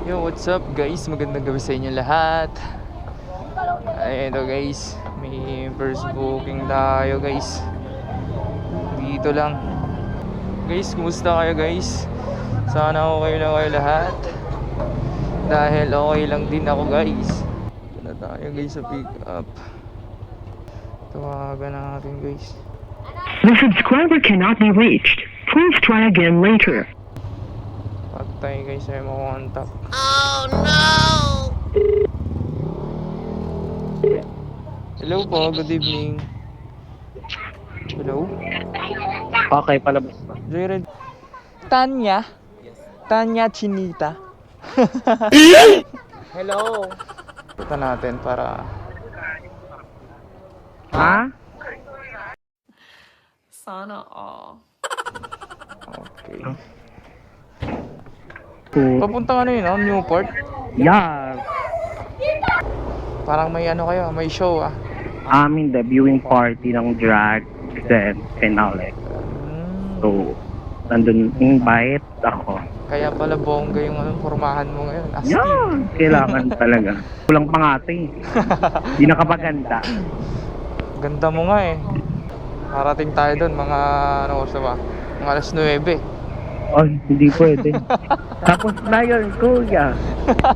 Yo, what's up guys? Magandang gabi sa inyo lahat. Ayan ito guys, may first booking tayo guys. Dito lang. Guys, kumusta kayo guys? Sana okay lang kayo lahat. Dahil okay lang din ako guys. Ito na tayo guys sa pick up. Tawagan natin guys. The subscriber cannot be reached. Please try again later. Patay guys, ay makontak. Oh no! Hello po, good evening. Hello? Okay, palabas ba? Jared. Tanya? Tanya Chinita. Hello? Punta natin para... Ha? Sana all. Okay. Oh. Papunta ano yun, no? Newport? Yeah. Parang may ano kayo, may show ah. Amin debuting party ng drag then finale. So, nandun invite ako. Kaya pala bongga yung ano, formahan mo ngayon. Astig. Yeah, kailangan talaga. Kulang pa nga ito eh. Di nakapaganda. Ganda mo nga eh. Parating tayo doon, mga ano oras na ba? Mga alas 9. Oh, hindi pwede. Tapos na yun, kuya.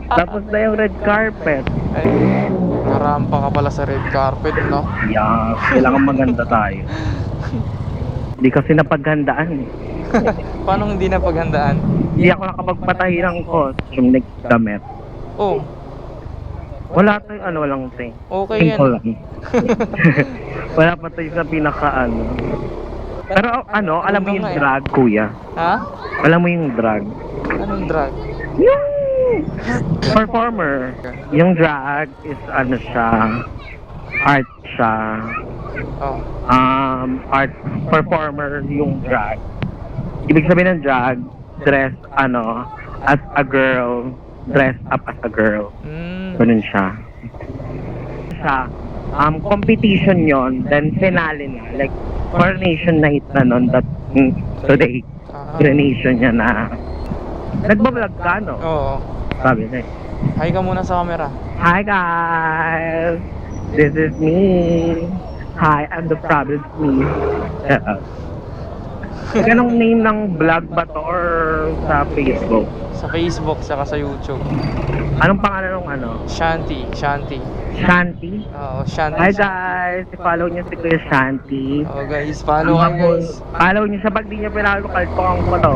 Tapos na yung red carpet. Ay, narampa ka pala sa red carpet, no? Yeah, kailangan maganda tayo. Hindi kasi napaghandaan eh. Paano hindi na paghandaan? Hindi ako nakapagpatahi ng costume next damit. Oh, Wala tayong ano lang thing. okay yan. Simple lang. Wala pa tayo sa pinaka ano. Pero ano, alam mo yung drag, kuya? Ha? Alam mo yung drag? Anong drag? Yung performer. Yung drag is ano siya, art siya. Oh. Art performer yung drag. Ibig sabihin ng drag, dress ano, as a girl, dress up as a girl. Ganun siya. Competition yon, then finale na. Like, coronation night na nun, that today. Coronation niya na. Nagbablog ka, no? Oo. Sabi na eh. Hi ka muna sa camera. Hi guys! This is me. Hi, I'm the province me. Ganong name ng vlog ba to or sa Facebook? Sa Facebook, saka sa YouTube. Anong pangalan ng ano? Shanti. Shanti? Oo, Shanti. Hi guys! I-follow niyo si Kuya Shanti. Oh guys, follow kayo guys. Follow niyo siya. Pag di niyo pinalo, kalpong ko to.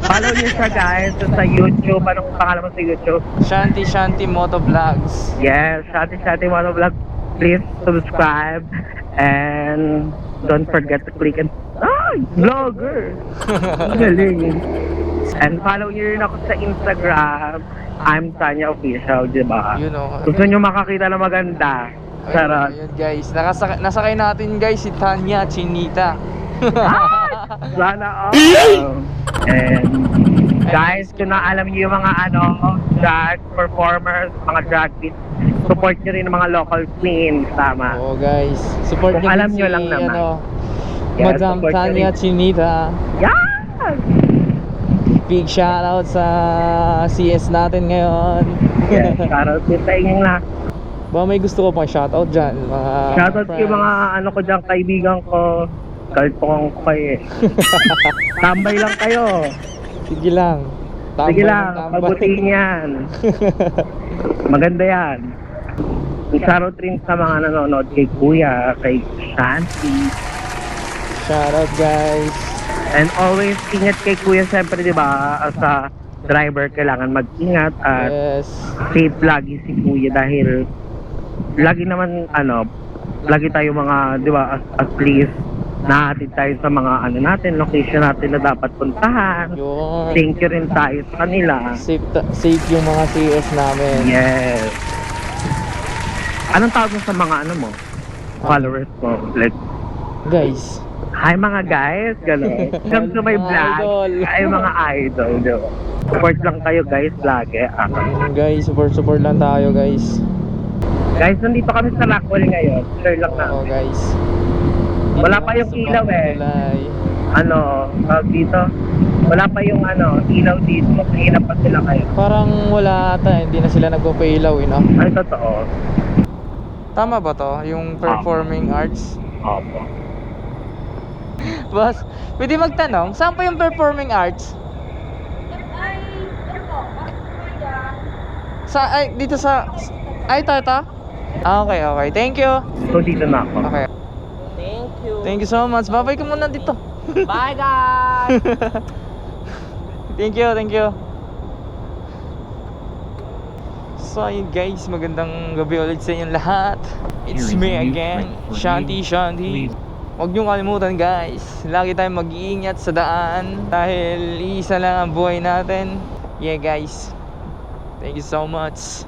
Follow niyo siya guys sa YouTube. Anong pangalan mo sa YouTube? Shanti Moto Vlogs. Yes, Shanti Motovlog. Please subscribe and don't forget to click and vlogger. Galing. And follow niyo rin ako sa Instagram. I'm Tanya Official, di ba? You know. Gusto niyo makakita na maganda? Sarap. Ayun guys, nasakay natin guys si Tanya Chinita. Sana all. And guys, kung naalam niyo yung mga ano, drag performers, mga drag queens, support niyo rin ang mga local queens, tama? Oo guys, support Kung niyo alam si, niyo lang naman. ano, Yes, Madam support niyo Tanya rin. Chinita. Yes! Big shoutout sa CS natin ngayon. Yes, shoutout din sa inyo lahat. Ba may gusto ko pang shoutout dyan. Shoutout sa mga ano ko dyan, kaibigan ko. Kalpong ko kayo eh. Tambay lang kayo. Sige lang. Sige lang, tambay. pabutihin yan. Maganda yan. Shoutout rin sa mga nanonood kay Kuya, kay Shanti. Shoutout guys. And always ingat kay Kuya, siyempre di ba, as a driver kailangan mag-ingat at Yes. safe lagi si Kuya dahil lagi naman ano, lagi tayo mga, di ba, at least nahatid tayo sa mga ano natin, location natin na dapat puntahan. Yun. Thank you rin tayo sa kanila. Safe yung mga CS namin. Yes. Anong tawag mo sa mga ano mo? Followers mo? Like, Guys. hi mga guys, gano'n. Come to my Mga vlog. idol. Ay mga idol, di ba? Support lang kayo guys, lagi. Guys, support lang tayo guys. Guys, nandito kami sa Rockwell ngayon. Share lang na. Oo guys. Wala pa yung ilaw eh. Tulay. Ano, dito, Wala pa yung ilaw dito. Mahirap pa sila kayo. Parang wala ata, hindi na sila nagpapailaw, no? Ay, totoo. Tama ba to? Yung performing arts? Opo. Boss, pwede magtanong, saan pa yung performing arts? Dito sa... Ay, ito. Ah, okay, okay. Thank you. So, dito na ako. Okay. Thank you. Thank you so much. Babay ka muna dito. Bye, guys. Thank you. So ayun guys, magandang gabi ulit sa inyong lahat. It's me again, Shanti. Huwag niyong kalimutan guys, lagi tayong mag-iingat sa daan dahil isa lang ang buhay natin. Yeah guys, thank you so much.